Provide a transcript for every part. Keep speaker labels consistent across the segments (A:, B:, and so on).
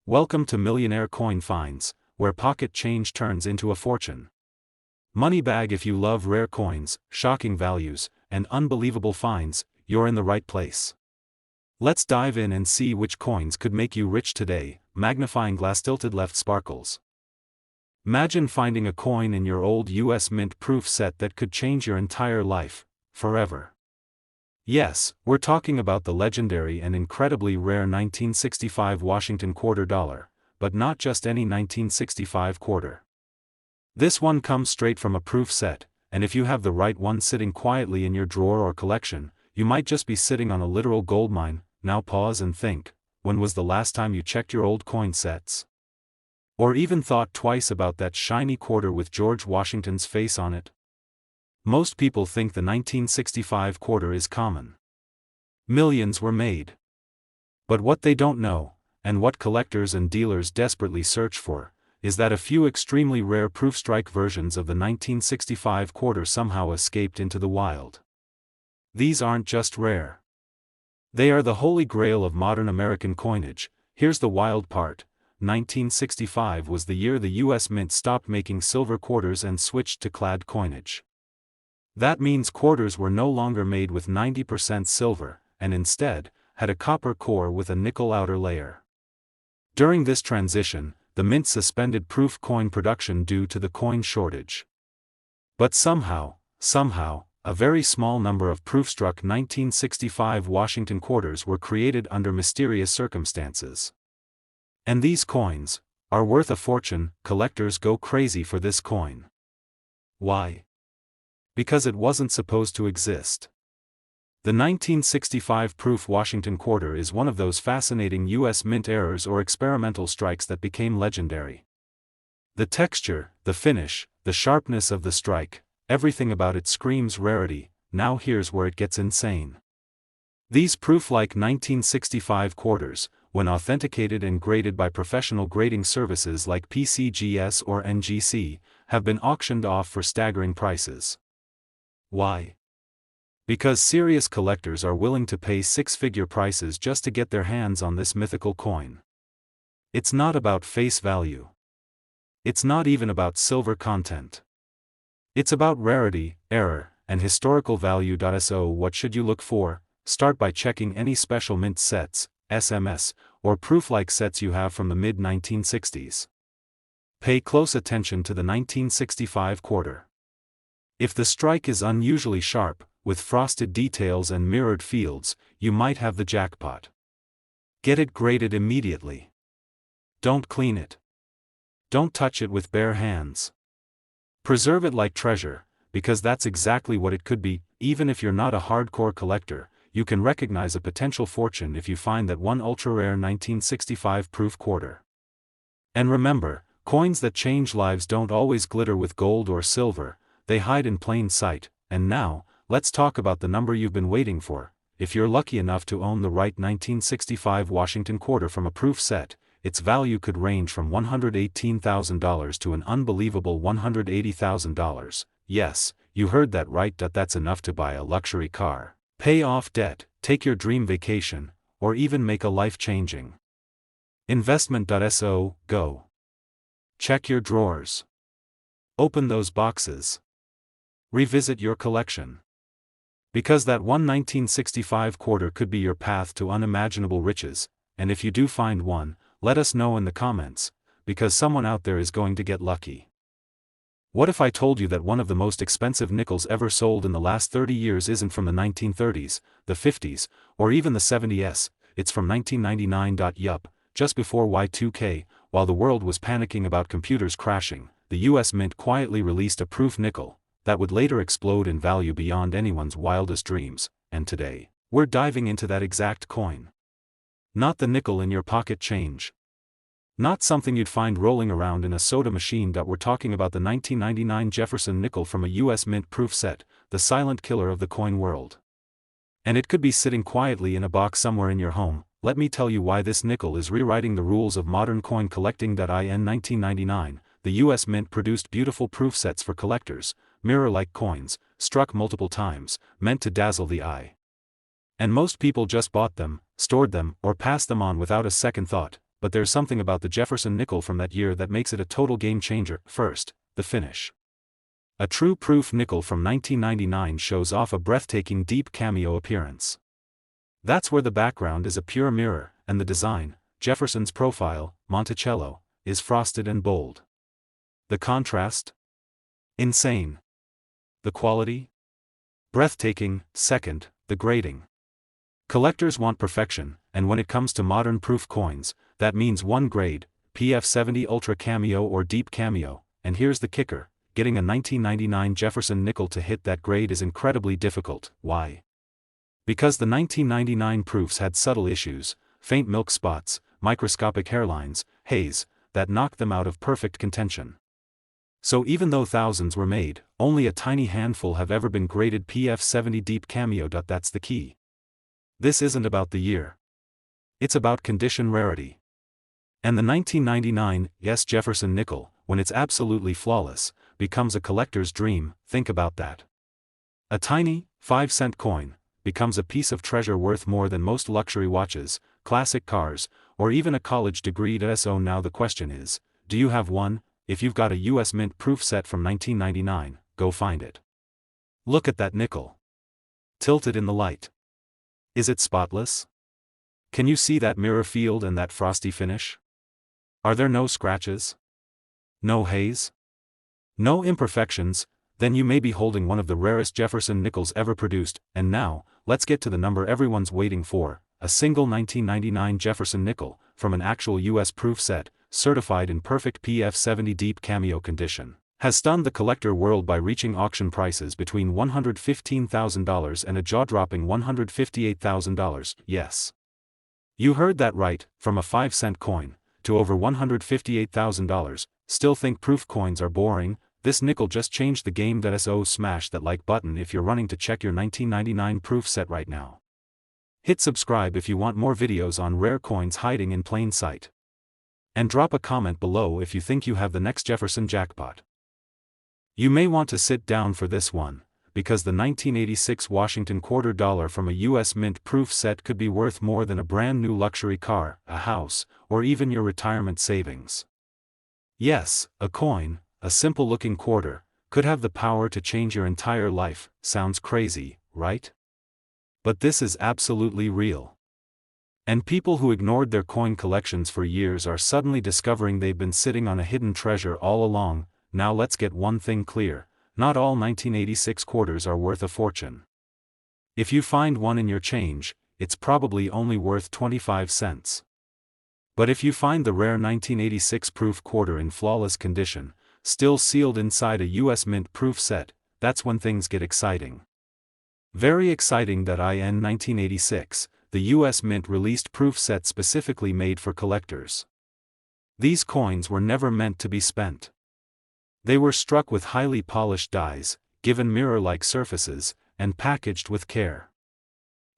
A: Welcome to Millionaire Coin Finds, where pocket change turns into a fortune. Money bag. If you love rare coins, shocking values, and unbelievable finds, you're in the right place. Let's dive in and see which coins could make you rich today. Magnifying glass. Tilted left sparkles. Imagine finding a coin in your old US Mint proof set that could change your entire life, forever. Yes, we're talking about the legendary and incredibly rare 1965 Washington quarter dollar, but not just any 1965 quarter. This one comes straight from a proof set, and if you have the right one sitting quietly in your drawer or collection, you might just be sitting on a literal goldmine. Now pause and think, when was the last time you checked your old coin sets? Or even thought twice about that shiny quarter with George Washington's face on it? Most people think the 1965 quarter is common. Millions were made. But what they don't know, and what collectors and dealers desperately search for, is that a few extremely rare proof-strike versions of the 1965 quarter somehow escaped into the wild. These aren't just rare. They are the holy grail of modern American coinage. Here's the wild part. 1965 was the year the US Mint stopped making silver quarters and switched to clad coinage. That means quarters were no longer made with 90% silver, and instead, had a copper core with a nickel outer layer. During this transition, the Mint suspended proof coin production due to the coin shortage. But somehow, a very small number of proof-struck 1965 Washington quarters were created under mysterious circumstances. And these coins are worth a fortune. Collectors go crazy for this coin. Why? Because it wasn't supposed to exist. The 1965 proof Washington quarter is one of those fascinating US Mint errors or experimental strikes that became legendary. The texture, the finish, the sharpness of the strike, everything about it screams rarity. Now here's where it gets insane. These proof-like 1965 quarters, when authenticated and graded by professional grading services like PCGS or NGC, have been auctioned off for staggering prices. Why? Because serious collectors are willing to pay six-figure prices just to get their hands on this mythical coin. It's not about face value. It's not even about silver content. It's about rarity, error, and historical value. So what should you look for? Start by checking any special mint sets, SMS, or proof-like sets you have from the mid-1960s. Pay close attention to the 1965 quarter. If the strike is unusually sharp, with frosted details and mirrored fields, you might have the jackpot. Get it graded immediately. Don't clean it. Don't touch it with bare hands. Preserve it like treasure, because that's exactly what it could be. Even if you're not a hardcore collector, you can recognize a potential fortune if you find that one ultra-rare 1965 proof quarter. And remember, coins that change lives don't always glitter with gold or silver. They hide in plain sight. And now, let's talk about the number you've been waiting for. If you're lucky enough to own the right 1965 Washington quarter from a proof set, its value could range from $118,000 to an unbelievable $180,000. Yes, you heard that right. That's enough to buy a luxury car, pay off debt, take your dream vacation, or even make a life-changing investment. So, go. Check your drawers. Open those boxes. Revisit your collection. Because that one 1965 quarter could be your path to unimaginable riches, and if you do find one, let us know in the comments, because someone out there is going to get lucky. What if I told you that one of the most expensive nickels ever sold in the last 30 years isn't from the 1930s, the 50s, or even the 70s, it's from 1999. Yup, just before Y2K, while the world was panicking about computers crashing, the US Mint quietly released a proof nickel that would later explode in value beyond anyone's wildest dreams. And today, we're diving into that exact coin. Not the nickel in your pocket change. Not something you'd find rolling around in a soda machine. We're talking about the 1999 Jefferson nickel from a US Mint proof set, the silent killer of the coin world. And it could be sitting quietly in a box somewhere in your home. Let me tell you why this nickel is rewriting the rules of modern coin collecting. In 1999, the US Mint produced beautiful proof sets for collectors, mirror-like coins, struck multiple times, meant to dazzle the eye. And most people just bought them, stored them, or passed them on without a second thought. but there's something about the Jefferson nickel from that year that makes it a total game changer. First, the finish. A true proof nickel from 1999 shows off a breathtaking deep cameo appearance. That's where the background is a pure mirror, and the design, Jefferson's profile, Monticello, is frosted and bold. The contrast? Insane. The quality? Breathtaking. Second, the grading. Collectors want perfection, and when it comes to modern proof coins, that means one grade, PF70 Ultra Cameo or Deep Cameo, and here's the kicker, getting a 1999 Jefferson nickel to hit that grade is incredibly difficult. Why? Because the 1999 proofs had subtle issues, faint milk spots, microscopic hairlines, haze, that knocked them out of perfect contention. So even though thousands were made, only a tiny handful have ever been graded PF70 Deep Cameo. That's the key. This isn't about the year. It's about condition rarity. And the 1999 Jefferson nickel, when it's absolutely flawless, becomes a collector's dream. Think about that. A tiny, 5-cent coin becomes a piece of treasure worth more than most luxury watches, classic cars, or even a college degree. So now the question is, do you have one? If you've got a US Mint proof set from 1999, go find it. Look at that nickel. Tilt it in the light. Is it spotless? Can you see that mirror field and that frosty finish? Are there no scratches? No haze? No imperfections? Then you may be holding one of the rarest Jefferson nickels ever produced. And now, let's get to the number everyone's waiting for, a single 1999 Jefferson nickel, from an actual US proof set, certified in perfect PF70 Deep Cameo condition, has stunned the collector world by reaching auction prices between $115,000 and a jaw-dropping $158,000. Yes. You heard that right, from a 5-cent coin, to over $158,000. Still think proof coins are boring? This nickel just changed the game. So smash that like button if you're running to check your 1999 proof set right now. Hit subscribe if you want more videos on rare coins hiding in plain sight. And drop a comment below if you think you have the next Jefferson jackpot. You may want to sit down for this one, because the 1986 Washington $quarter from a US Mint proof set could be worth more than a brand new luxury car, a house, or even your retirement savings. Yes, a coin, a simple-looking quarter, could have the power to change your entire life. Sounds crazy, right? But this is absolutely real. And people who ignored their coin collections for years are suddenly discovering they've been sitting on a hidden treasure all along. Now let's get one thing clear, not all 1986 quarters are worth a fortune. If you find one in your change, it's probably only worth 25 cents. But if you find the rare 1986 proof quarter in flawless condition, still sealed inside a US Mint proof set, that's when things get exciting. Very exciting. In 1986, the US Mint released proof sets specifically made for collectors. These coins were never meant to be spent. They were struck with highly polished dies, given mirror-like surfaces, and packaged with care.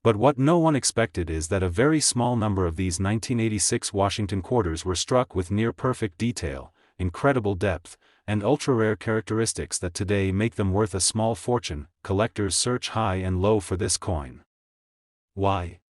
A: But what no one expected is that a very small number of these 1986 Washington quarters were struck with near-perfect detail, incredible depth, and ultra-rare characteristics that today make them worth a small fortune. Collectors search high and low for this coin. Why?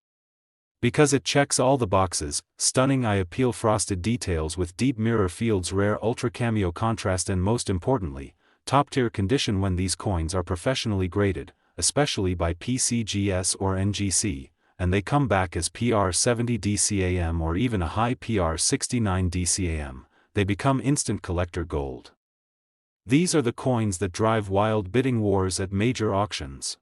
A: Because it checks all the boxes: stunning eye appeal, frosted details with deep mirror fields, rare ultra cameo contrast, and most importantly, top-tier condition. When these coins are professionally graded, especially by PCGS or NGC, and they come back as PR70 DCAM or even a high PR69 DCAM, they become instant collector gold. These are the coins that drive wild bidding wars at major auctions.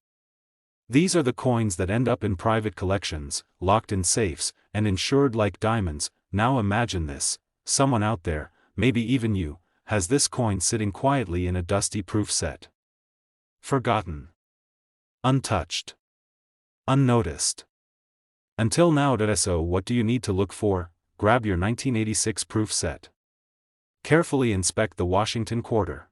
A: These are the coins that end up in private collections, locked in safes, and insured like diamonds. Now imagine this: someone out there, maybe even you, has this coin sitting quietly in a dusty proof set. Forgotten. Untouched. Unnoticed. Until now. So what do you need to look for? Grab your 1986 proof set. Carefully inspect the Washington quarter.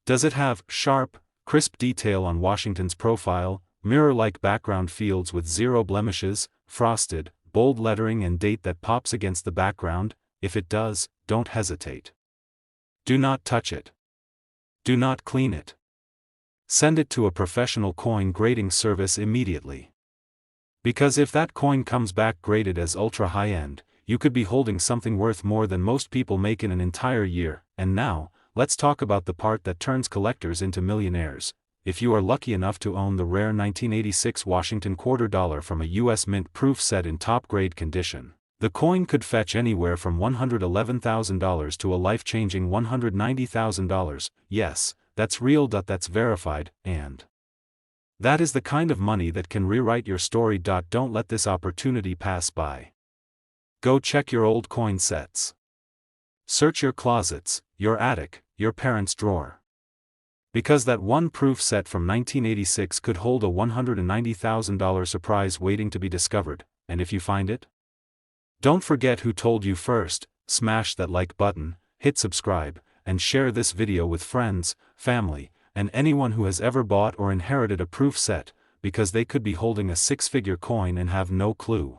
A: Does it have sharp, crisp detail on Washington's profile, mirror-like background fields with zero blemishes, frosted, bold lettering and date that pops against the background? If it does, don't hesitate. Do not touch it. Do not clean it. Send it to a professional coin grading service immediately. Because if that coin comes back graded as ultra high-end, you could be holding something worth more than most people make in an entire year. And now, let's talk about the part that turns collectors into millionaires. If you are lucky enough to own the rare 1986 Washington quarter dollar from a U.S. mint proof set in top-grade condition, the coin could fetch anywhere from $111,000 to a life-changing $190,000. Yes, that's real. That's verified, and that is the kind of money that can rewrite your story. Don't let this opportunity pass by. Go check your old coin sets. Search your closets, your attic, your parents' drawer. Because that one proof set from 1986 could hold a $190,000 surprise waiting to be discovered, and if you find it, don't forget who told you first. Smash that like button, hit subscribe, and share this video with friends, family, and anyone who has ever bought or inherited a proof set, because they could be holding a six-figure coin and have no clue.